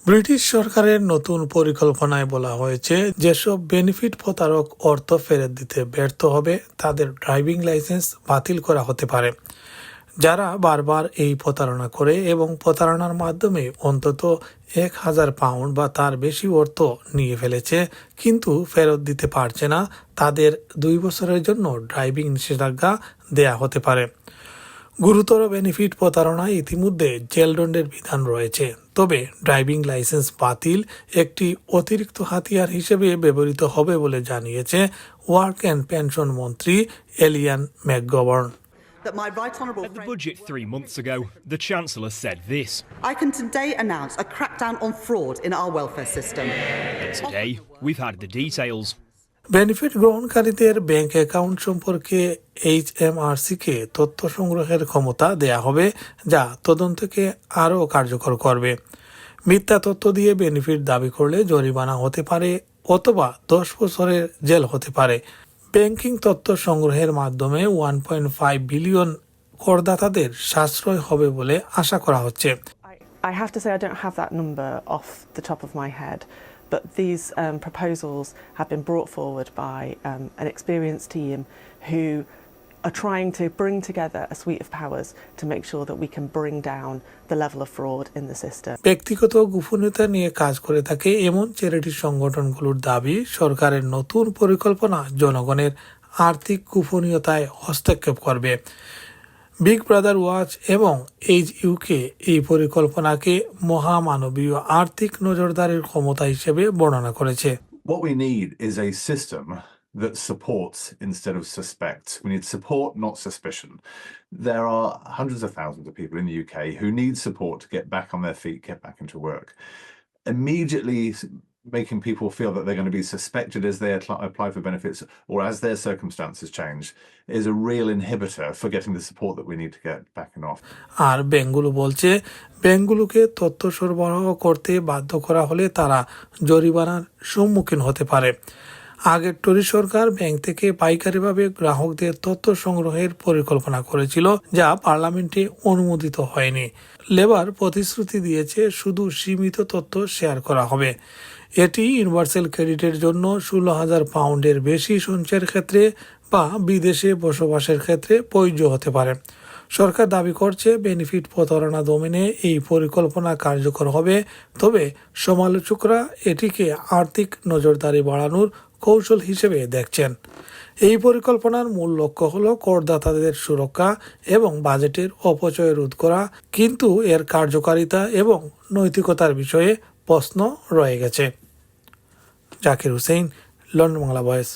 British সরকারের নতুন পরিকল্পনায় বলা হয়েছে, যেসব বেনিফিট প্রতারক অর্থ ফেরত দিতে ব্যর্থ হবে তাদের ড্রাইভিং লাইসেন্স বাতিল করা হতে পারে। যারা বারবার এই প্রতারণা করে এবং প্রতারণার মাধ্যমে অন্তত 1,000 পাউন্ড বা তার বেশি অর্থ নিয়ে ফেলেছে কিন্তু ফেরত দিতে পারছে না, তাদের 2 বছরের জন্য ড্রাইভিং নিষেধাজ্ঞা দেয়া হতে পারে। গুরুতর বেনিফিট প্রতারণায় ইতিমধ্যে জেলদণ্ডের বিধান রয়েছে, তবে ড্রাইভিং লাইসেন্স বাতিল একটি অতিরিক্ত হাতিয়ার হিসেবে ব্যবহৃত হবে বলে জানিয়েছে ওয়ার্ক অ্যান্ড পেনশন মন্ত্রী alien McGovern. At the budget 3 months ago, the Chancellor said this. I can today announce a crackdown on fraud in our welfare system. And today, we've had the details. Benefit গ্রহণকারীদের bank account সম্পর্কে HMRC-কে তথ্য সংগ্রহের ক্ষমতা দেয়া হবে, যা তদন্তকে আরও কার্যকর করবে। মিথ্যা তথ্য দিয়ে বেনিফিট দাবি করলে জরিমানা হতে পারে অথবা 10 বছরের জেল হতে পারে। ব্যাংকিং তথ্য সংগ্রহের মাধ্যমে 1.5 বিলিয়ন করদাতাদের সাশ্রয় হবে বলে আশা করা হচ্ছে। I have to say I don't have that number off the top of my head, but these proposals have been brought forward by an experienced team who are trying to bring together a suite of powers to make sure that we can bring down the level of fraud in the system. ব্যক্তিগত গোপনীয়তা নিয়ে কাজ করে থাকে এমন charity সংগঠনগুলোর দাবি, সরকারের নতুন পরিকল্পনা জনগণের আর্থিক গোপনীয়তায় হস্তক্ষেপ করবে। বিগ ব্রাদার ওয়াচ এবং HUK এই পরিকল্পনাকে মহামানবীয় আর্থিক নজরদারির ক্ষমতা হিসেবে বর্ণনা করেছে। What we need is a system that supports instead of suspects. We need support, not suspicion. There are hundreds of thousands of people in the UK who need support to get back on their feet, get back into work. Immediately making people feel that they're going to be suspected as they apply for benefits or as their circumstances change is a real inhibitor for getting the support that we need to get back in off. আর ব্যাংকগুলো বলছে, ব্যাংকগুলোকে তথ্য সরবরাহ করতে বাধ্য করা হলে তারা জরিমানার সম্মুখীন হতে পারে। আগের টরি সরকার ব্যাংক থেকে পাইকারিভাবে গ্রাহকদের তথ্য সংগ্রহের পরিকল্পনা করেছিল, যা পার্লামেন্টে অনুমোদিত হয়নি। লেবার প্রতিশ্রুতি দিয়েছে শুধু সীমিত তথ্য শেয়ার করা হবে। এটি ইউনিভার্সাল ক্রেডিটের জন্য 16,000 পাউন্ডের বেশি সঞ্চয়ের ক্ষেত্রে বা বিদেশে বসবাসের ক্ষেত্রে প্রযোজ্য হতে পারে। সরকার দাবি করছে বেনিফিট প্রতারণা দমনে এই পরিকল্পনা কার্যকর হবে, তবে সমালোচকরা এটিকে আর্থিক নজরদারি বাড়ানোর কৌশল হিসেবে দেখছেন। এই পরিকল্পনার মূল লক্ষ্য হল করদাতাদের সুরক্ষা এবং বাজেটের অপচয় রোধ করা, কিন্তু এর কার্যকারিতা এবং নৈতিকতার বিষয়ে প্রশ্ন রয়ে গেছে। Zakir Hussain, London Bangla voice.